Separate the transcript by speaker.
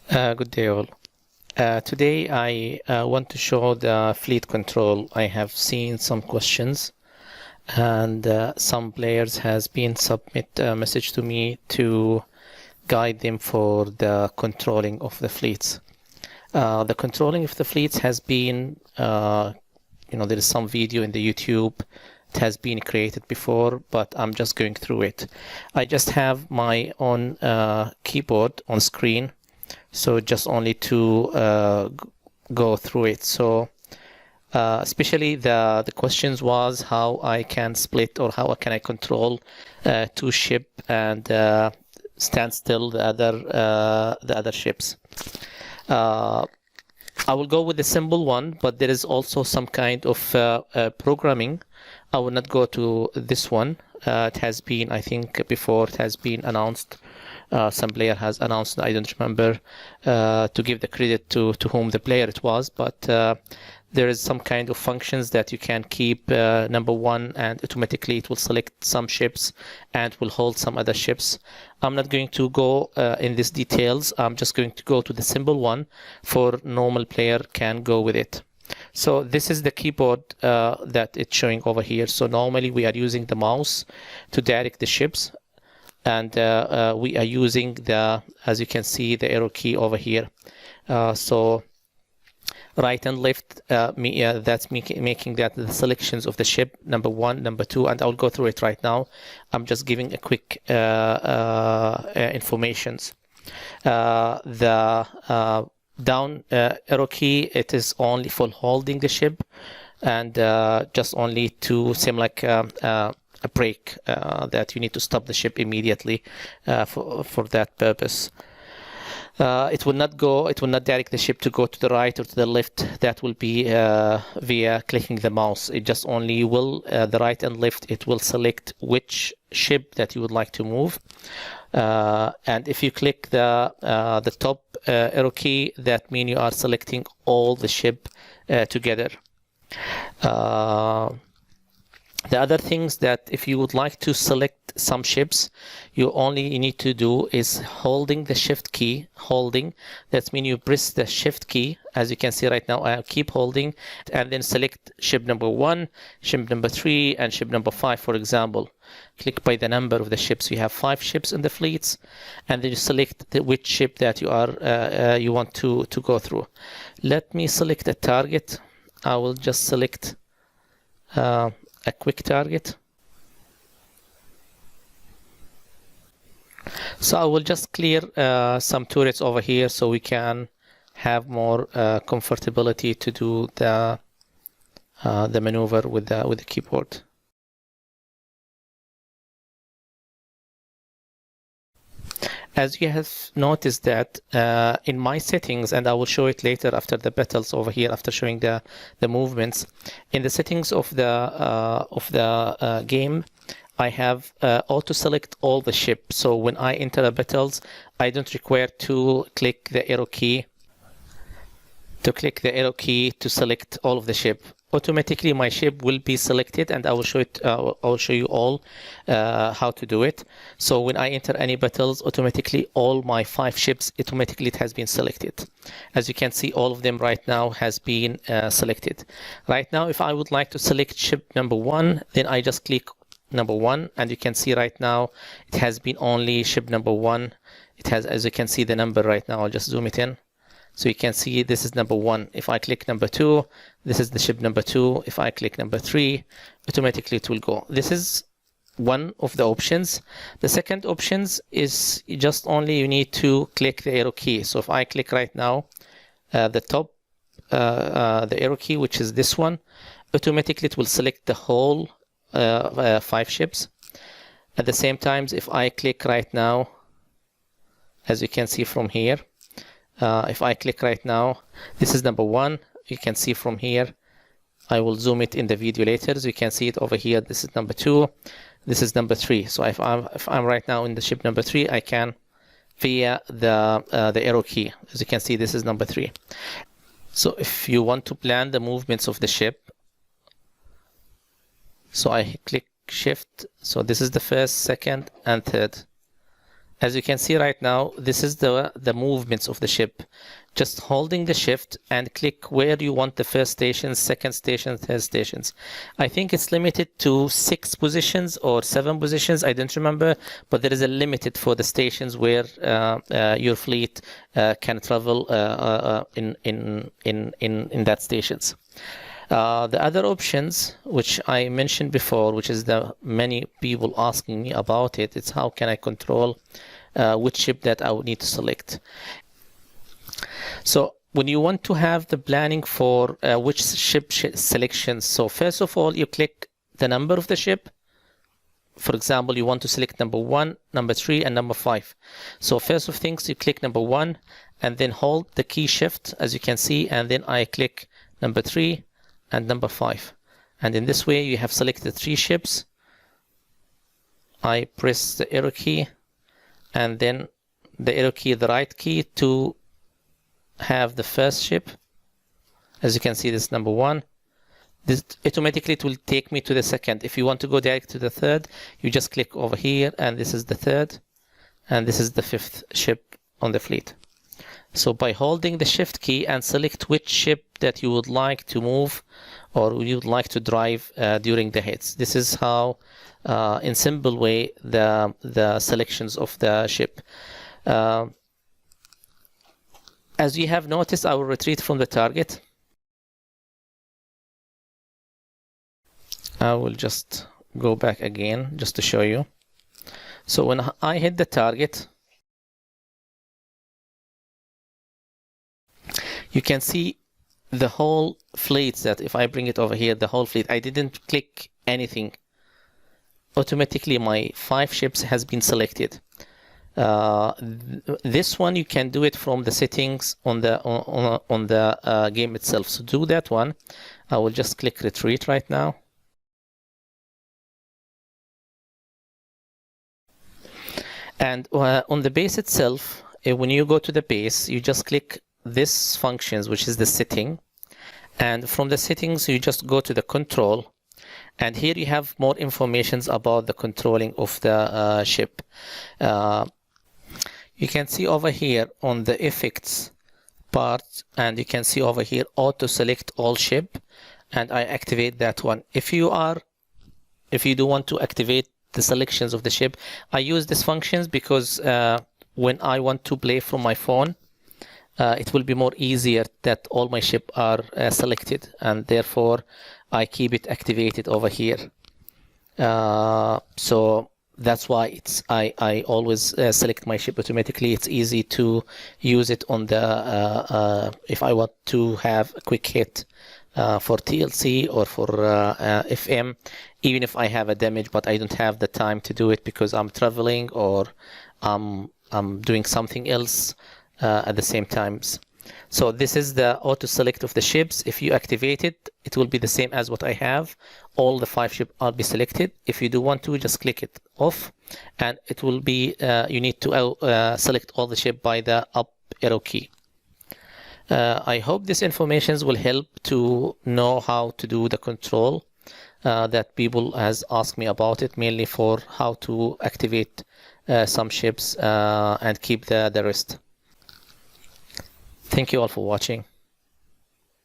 Speaker 1: Good day all. Today I want to show the fleet control. I have seen some questions and some players has been submit a message to me to guide them for the controlling of the fleets. The controlling of the fleets has been, there is some video in the YouTube. It has been created before, but I'm just going through it. I just have my own keyboard on screen. So just only to go through it. So especially the questions was how I can split or how can I control two ship and stand still the other ships. I will go with the simple one, but there is also some kind of programming. I will not go to this one. It has been, I think, before it has been announced. Some player has announced, I don't remember to give the credit to whom the player it was, but there is some kind of functions that you can keep number one, and automatically it will select some ships and will hold some other ships. I'm not going to go in these details. I'm just going to go to the simple one for normal player can go with it. So this is the keyboard that it's showing over here. So normally we are using the mouse to direct the ships. And we are using the, as you can see, the arrow key over here. So right and left, that's making that the selections of the ship, number one, number two, and I'll go through it right now. I'm just giving a quick informations. The down arrow key, it is only for holding the ship, and just only to seem like a break that you need to stop the ship immediately for that purpose. It will not direct the ship to go to the right or to the left. That will be via clicking the mouse. It just only will the right and left. It will select which ship that you would like to move. And if you click the top arrow key, that means you are selecting all the ship together. The other things that if you would like to select some ships, you need to do is holding the shift key, that means you press the shift key. As you can see right now, I keep holding and then select ship number 1, ship number 3, and ship number 5, for example. Click by the number of the ships. You have 5 ships in the fleets, and then you select which ship that you want to go through. Let me select a target. I will just select a quick target. So I will just clear some turrets over here so we can have more comfortability to do the maneuver with the keyboard. As you have noticed that in my settings, and I will show it later after the battles over here, after showing the movements, in the settings of the game, I have auto select all the ship. So when I enter the battles, I don't require to click the arrow key to select all of the ship. Automatically my ship will be selected, and I will show it. I'll show you all how to do it. So when I enter any battles, automatically all my 5 ships, automatically it has been selected. As you can see, all of them right now has been selected. Right now, if I would like to select ship number 1, then I just click number 1, and you can see right now it has been only ship number 1. It has, as you can see, the number right now. I'll just zoom it in. So you can see this is number 1. If I click number 2, this is the ship number 2. If I click number 3, automatically it will go. This is one of the options. The second options is just only you need to click the arrow key. So if I click right now, the top, the arrow key, which is this one, automatically it will select the whole 5 ships. At the same time, if I click right now, as you can see from here, if I click right now, this is number 1. You can see from here. I will zoom it in the video later, so you can see it over here. This is number 2. This is number 3. So if I'm right now in the ship number 3, I can via the arrow key. As you can see, this is number 3. So if you want to plan the movements of the ship, so I click shift. So this is the first, second, and third. As you can see right now, this is the movements of the ship. Just holding the shift and click where you want the first station, second station, third stations. I think it's limited to 6 positions or 7 positions. I don't remember, but there is a limit for the stations where your fleet can travel in that stations. The other options, which I mentioned before, which is the many people asking me about it, it's how can I control which ship that I would need to select. So when you want to have the planning for which ship selection, so first of all, you click the number of the ship. For example, you want to select number 1, number 3, and number 5. So first of things, you click number 1 and then hold the key shift, as you can see, and then I click number 3 and number 5. And in this way, you have selected 3 ships. I press the arrow key and then the arrow key, the right key, to have the first ship. As you can see, this is number 1. This automatically it will take me to the second. If you want to go direct to the third, you just click over here, and this is the third, and this is the 5th ship on the fleet. So by holding the shift key and select which ship that you would like to move or you would like to drive during the hits. This is how, in simple way, the selections of the ship. As you have noticed, I will retreat from the target. I will just go back again just to show you. So when I hit the target, you can see the whole fleet. That if I bring it over here, the whole fleet, I didn't click anything. Automatically my 5 ships has been selected. This one you can do it from the settings on the game itself. So do that one. I will just click retreat right now. And on the base itself, when you go to the base, you just click this functions, which is the setting. And from the settings, you just go to the control. And here you have more information about the controlling of the ship. You can see over here on the effects part, and you can see over here auto select all ship, and I activate that one. If you do want to activate the selections of the ship, I use these functions because when I want to play from my phone, it will be more easier that all my ship are selected, and therefore I keep it activated over here. So that's why I always select my ship automatically. It's easy to use it on the if I want to have a quick hit for TLC or for FM, even if I have a damage but I don't have the time to do it because I'm traveling or I'm doing something else at the same times. So this is the auto select of the ships. If you activate it, it will be the same as what I have. All the 5 ships will be selected. If you do want to, just click it off, and it will be you need to select all the ship by the up arrow key. I hope this information will help to know how to do the control that people has asked me about it, mainly for how to activate some ships and keep the rest. Thank you all for watching.